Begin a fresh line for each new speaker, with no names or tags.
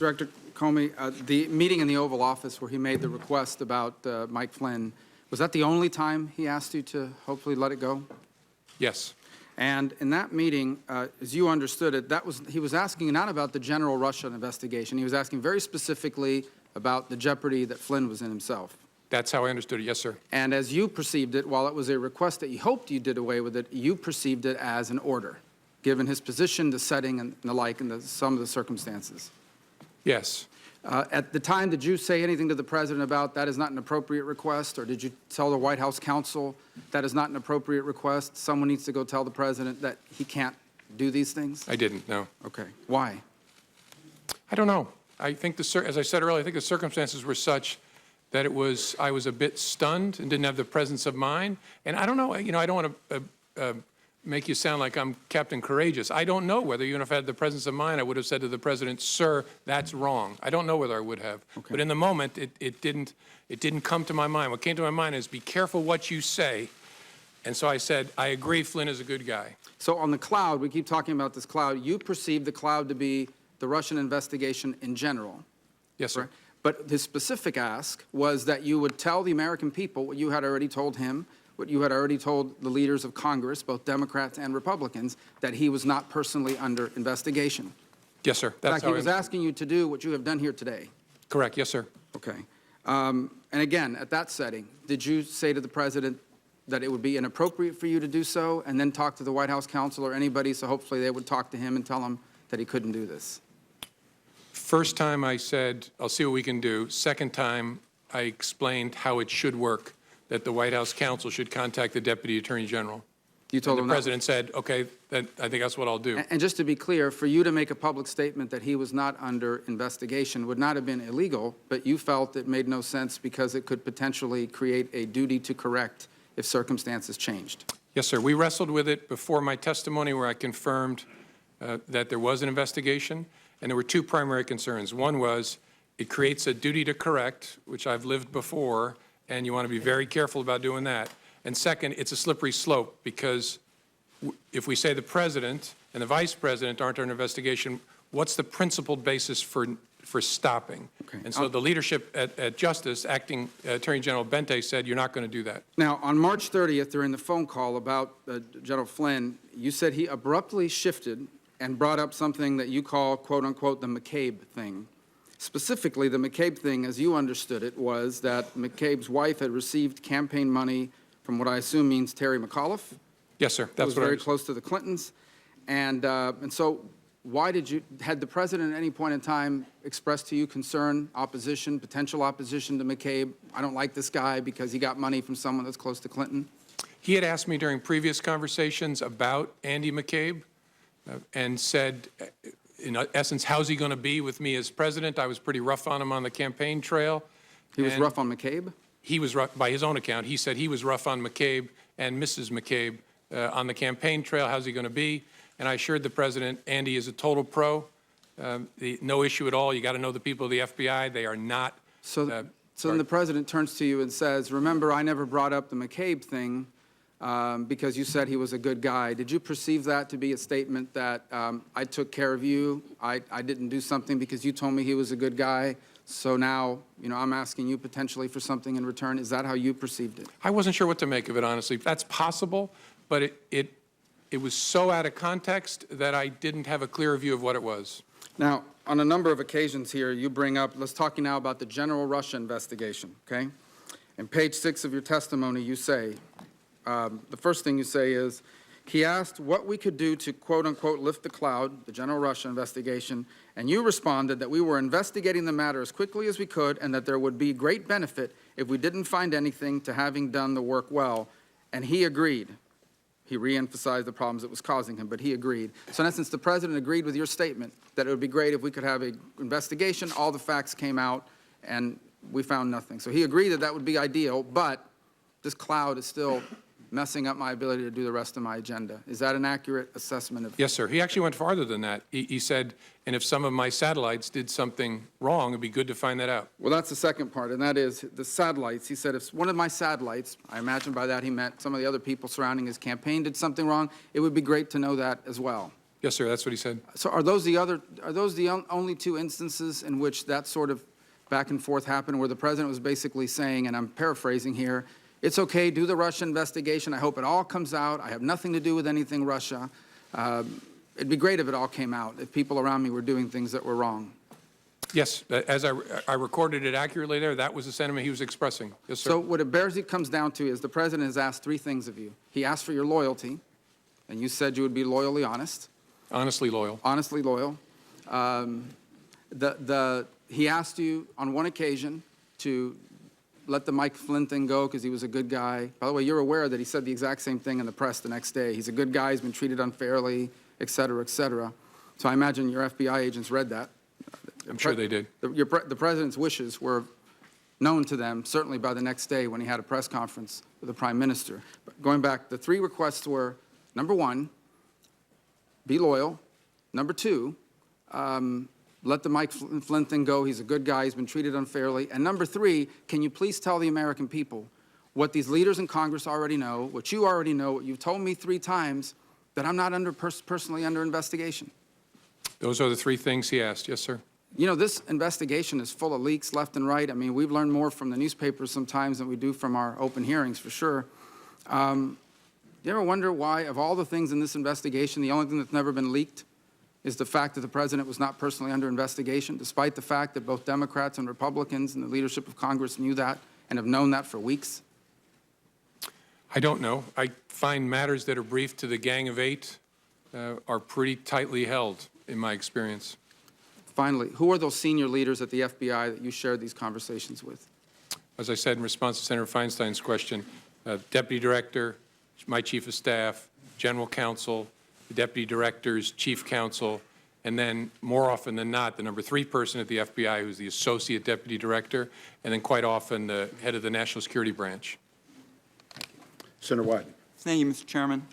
Director Comey, the meeting in the Oval Office where he made the request about Mike Flynn, was that the only time he asked you to hopefully let it go?
Yes.
And in that meeting, as you understood it, he was asking not about the general Russia investigation. He was asking very specifically about the jeopardy that Flynn was in himself.
That's how I understood it, yes, sir. And
as you perceived it, while it was a request that you hoped you did away with it, you perceived it as an order, given his position, the setting, and the like, and some of the circumstances.
Yes.
At the time, did you say anything to the President about that is not an appropriate request, or did you tell the White House counsel that is not an appropriate request? Someone needs to go tell the President that he can't do these things?
I didn't, no.
Okay. Why?
I don't know. I think, as I said earlier, I think the circumstances were such that I was a bit stunned and didn't have the presence of mind. And I don't know, I don't want to make you sound like I'm Captain Courageous. I don't know whether, even if I had the presence of mind, I would have said to the President, sir, that's wrong. I don't know whether I would have. Okay. But in the moment, it didn't come to my mind. What came to my mind is be careful what you say. And so I said, I agree, Flynn is a good guy.
So on the cloud, we keep talking about this cloud. You perceive the cloud to be the Russian investigation in general.
Yes, sir.
Right? But his specific ask was that you would tell the American people what you had already told him, what you had already told the leaders of Congress, both Democrats and Republicans, that he was not personally under investigation.
Yes, sir.
That's in fact, he was asking you to do what you have done here today.
Correct. Yes, sir.
Okay. And again, at that setting, did you say to the President that it would be inappropriate for you to do so and then talk to the White House counsel or anybody so hopefully they would talk to him and tell him that he couldn't do this?
First time I said, I'll see what we can do. Second time, I explained how it should work, that the White House counsel should contact the Deputy Attorney General.
You told him
the President said, okay, then I think that's what I'll do.
And just to be clear, for you to make a public statement that he was not under investigation would not have been illegal, but you felt it made no sense because it could potentially create a duty to correct if circumstances changed.
Yes, sir. We wrestled with it before my testimony where I confirmed that there was an investigation, and there were two primary concerns. One was it creates a duty to correct, which I've lived before, and you want to be very careful about doing that. And second, it's a slippery slope because if we say the President and the Vice President aren't under investigation, what's the principled basis for stopping? Okay. And so the leadership at Justice, Acting Attorney General Bente, said you're not going to do that.
Now, on March 30th, during the phone call about General Flynn, you said he abruptly shifted and brought up something that you call, quote unquote, the McCabe thing. Specifically, the McCabe thing, as you understood it, was that McCabe's wife had received campaign money from what I assume means Terry McAuliffe.
Yes, sir. That's what
very close to the Clintons. And so why had the President at any point in time expressed to you concern, opposition, potential opposition to McCabe? I don't like this guy because he got money from someone that's close to Clinton.
He had asked me during previous conversations about Andy McCabe and said, in essence, how's he going to be with me as president? I was pretty rough on him on the campaign trail.
He was rough on McCabe?
He was rough, by his own account. He said he was rough on McCabe and Mrs. McCabe on the campaign trail. How's he going to be? And I assured the President, Andy is a total pro. No issue at all. You got to know the people of the FBI. They are not.
So then the President turns to you and says, remember, I never brought up the McCabe thing because you said he was a good guy. Did you perceive that to be a statement that I took care of you, I didn't do something because you told me he was a good guy, so now, I'm asking you potentially for something in return? Is that how you perceived it?
I wasn't sure what to make of it, honestly. That's possible, but it was so out of context that I didn't have a clear view of what it was.
Now, on a number of occasions here, you bring up, let's talk now about the general Russia investigation, okay? In page 6 of your testimony, you say, the first thing you say is, he asked what we could do to, quote unquote, lift the cloud, the general Russia investigation, and you responded that we were investigating the matter as quickly as we could and that there would be great benefit if we didn't find anything to having done the work well, and he agreed. He reemphasized the problems it was causing him, but he agreed. So in essence, the President agreed with your statement that it would be great if we could have an investigation, all the facts came out, and we found nothing. So he agreed that that would be ideal, but this cloud is still messing up my ability to do the rest of my agenda. Is that an accurate assessment of?
Yes, sir. He actually went farther than that. He said, and if some of my satellites did something wrong, it'd be good to find that out.
Well, that's the second part, and that is the satellites. He said if one of my satellites, I imagine by that he meant some of the other people surrounding his campaign did something wrong, it would be great to know that as well.
Yes, sir, that's what he said.
So are those the only two instances in which that sort of back and forth happened, where the president was basically saying, and I'm paraphrasing here, it's okay, do the Russia investigation, I hope it all comes out, I have nothing to do with anything Russia. It'd be great if it all came out, if people around me were doing things that were wrong.
Yes, as I recorded it accurately there, that was the sentiment he was expressing. Yes, sir.
So what it basically comes down to is the president has asked three things of you. He asked for your loyalty, and you said you would be loyally honest.
Honestly loyal.
Honestly loyal. He asked you on one occasion to let the Mike Flynn thing go because he was a good guy. By the way, you're aware that he said the exact same thing in the press the next day. He's a good guy, he's been treated unfairly, et cetera, et cetera. So I imagine your FBI agents read that.
I'm sure they did.
The president's wishes were known to them, certainly by the next day when he had a press conference with the prime minister. But going back, the three requests were, number one, be loyal. Number two, let the Mike Flynn thing go. He's a good guy. He's been treated unfairly. And number three, can you please tell the American people what these leaders in Congress already know, what you already know, what you've told me 3 times, that I'm not personally under investigation?
Those are the 3 things he asked. Yes, sir.
You know, this investigation is full of leaks left and right. I mean, we've learned more from the newspapers sometimes than we do from our open hearings, for sure. Do you ever wonder why, of all the things in this investigation, the only thing that's never been leaked is the fact that the president was not personally under investigation, despite the fact that both Democrats and Republicans and the leadership of Congress knew that and have known that for weeks?
I don't know. I find matters that are briefed to the Gang of 8 are pretty tightly held, in my experience.
Finally, who are those senior leaders at the FBI that you shared these conversations with?
As I said in response to Senator Feinstein's question, Deputy Director, my Chief of Staff, General Counsel, the Deputy Director's Chief Counsel, and then more often than not, the number 3 person at the FBI who's the Associate Deputy Director, and then quite often the head of the National Security Branch.
Senator Wyden.
Thank you, Mr. Chairman.